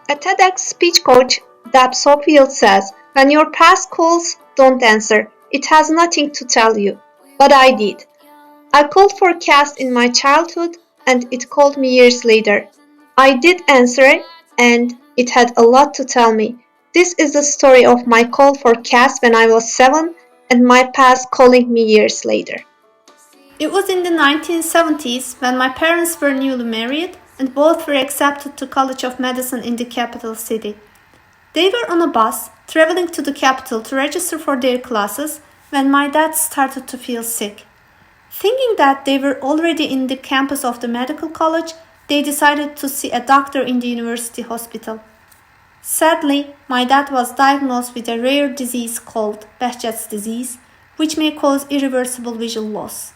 A TEDx speech coach, Deb Sofield says, when your past calls, don't answer. It has nothing to tell you. But I did. I called for Cass in my childhood and it called me years later. I did answer it and it had a lot to tell me. This is the story of my call for Cass when I was 7 and my past calling me years later. It was in the 1970s when my parents were newly married and both were accepted to College of Medicine in the capital city. They were on a bus traveling to the capital to register for their classes when my dad started to feel sick. Thinking that they were already in the campus of the medical college, they decided to see a doctor in the university hospital. Sadly, my dad was diagnosed with a rare disease called Behçet's disease, which may cause irreversible visual loss.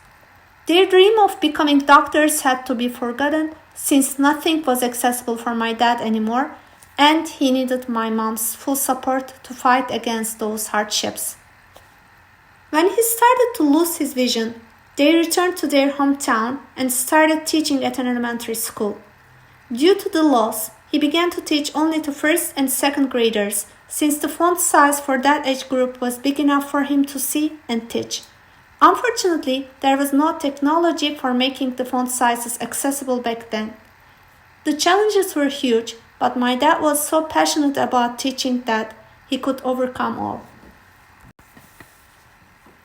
Their dream of becoming doctors had to be forgotten since nothing was accessible for my dad anymore, and he needed my mom's full support to fight against those hardships. When he started to lose his vision, they returned to their hometown and started teaching at an elementary school. Due to the loss, he began to teach only to first and second graders, since the font size for that age group was big enough for him to see and teach. Unfortunately, there was no technology for making the font sizes accessible back then. The challenges were huge, but my dad was so passionate about teaching that he could overcome all.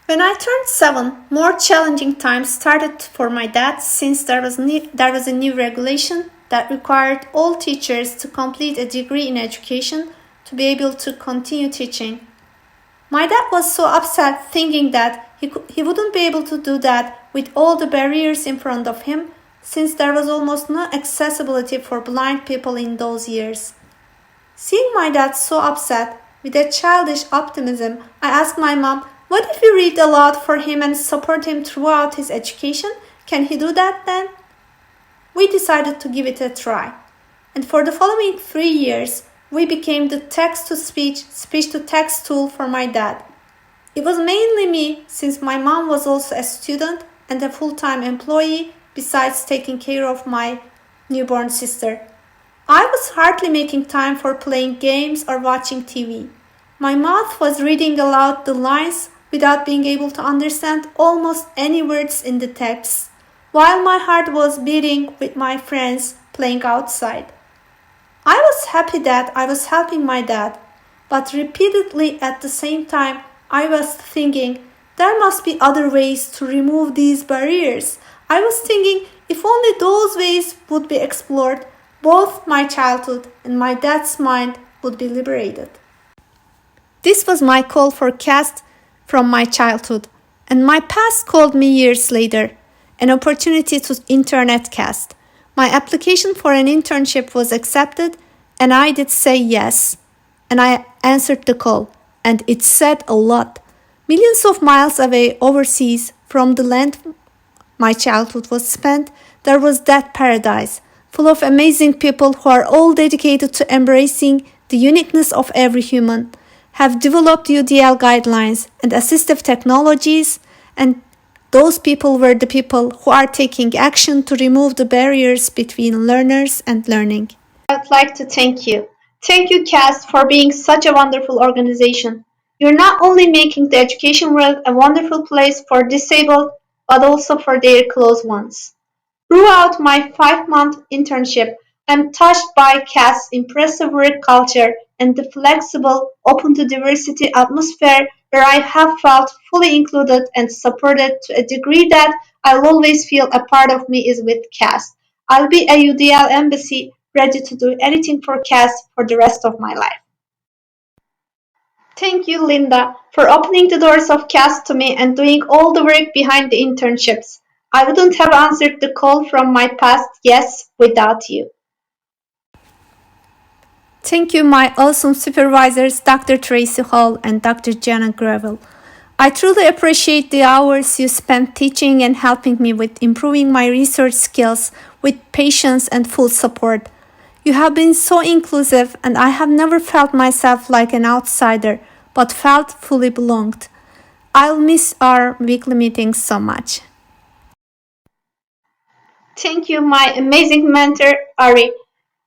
When I turned 7, more challenging times started for my dad since there was a new regulation that required all teachers to complete a degree in education to be able to continue teaching. My dad was so upset thinking that he wouldn't be able to do that with all the barriers in front of him since there was almost no accessibility for blind people in those years. Seeing my dad so upset, with a childish optimism, I asked my mom, what if we read aloud for him and support him throughout his education? Can he do that then? We decided to give it a try. And for the following 3 years, we became the text-to-speech, speech-to-text tool for my dad. It was mainly me, since my mom was also a student and a full-time employee, besides taking care of my newborn sister. I was hardly making time for playing games or watching TV. My mouth was reading aloud the lines without being able to understand almost any words in the text, while my heart was beating with my friends playing outside. I was happy that I was helping my dad, but repeatedly at the same time I was thinking there must be other ways to remove these barriers. I was thinking if only those ways would be explored, both my childhood and my dad's mind would be liberated. This was my call for Cass from my childhood, and my past called me years later, an opportunity to internet cast. My application for an internship was accepted, and I did say yes, and I answered the call, and it said a lot. Millions of miles away overseas from the land my childhood was spent, there was that paradise, full of amazing people who are all dedicated to embracing the uniqueness of every human, have developed UDL guidelines and assistive technologies, and those people were the people who are taking action to remove the barriers between learners and learning. I would like to thank you. Thank you, Cass, for being such a wonderful organization. You're not only making the education world a wonderful place for disabled, but also for their close ones. Throughout my 5-month internship, I'm touched by Cass's impressive work culture and the flexible, open to diversity atmosphere where I have felt fully included and supported to a degree that I'll always feel a part of me is with Cass. I'll be a UDL embassy ready to do anything for Cass for the rest of my life. Thank you, Linda, for opening the doors of Cass to me and doing all the work behind the internships. I wouldn't have answered the call from my past yes without you. Thank you, my awesome supervisors, Dr. Tracy Hall and Dr. Janet Gravel. I truly appreciate the hours you spent teaching and helping me with improving my research skills with patience and full support. You have been so inclusive, and I have never felt myself like an outsider, but felt fully belonged. I'll miss our weekly meetings so much. Thank you, my amazing mentor, Ari.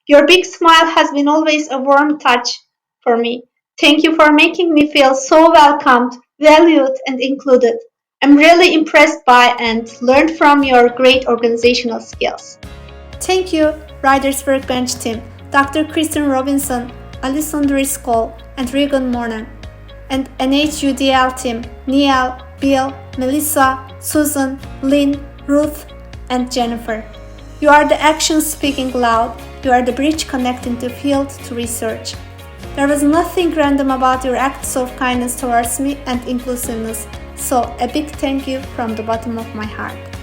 Your big smile has been always a warm touch for me. Thank you for making me feel so welcomed, valued, and included. I'm really impressed by and learned from your great organizational skills. Thank you, Riders Workbench team, Dr. Kristen Robinson, Alison Driscoll, and Regan Mornan, and NHUDL team, Neil, Bill, Melissa, Susan, Lynn, Ruth, and Jennifer. You are the actions speaking loud. You are the bridge connecting the field to research. There was nothing random about your acts of kindness towards me and inclusiveness, so a big thank you from the bottom of my heart.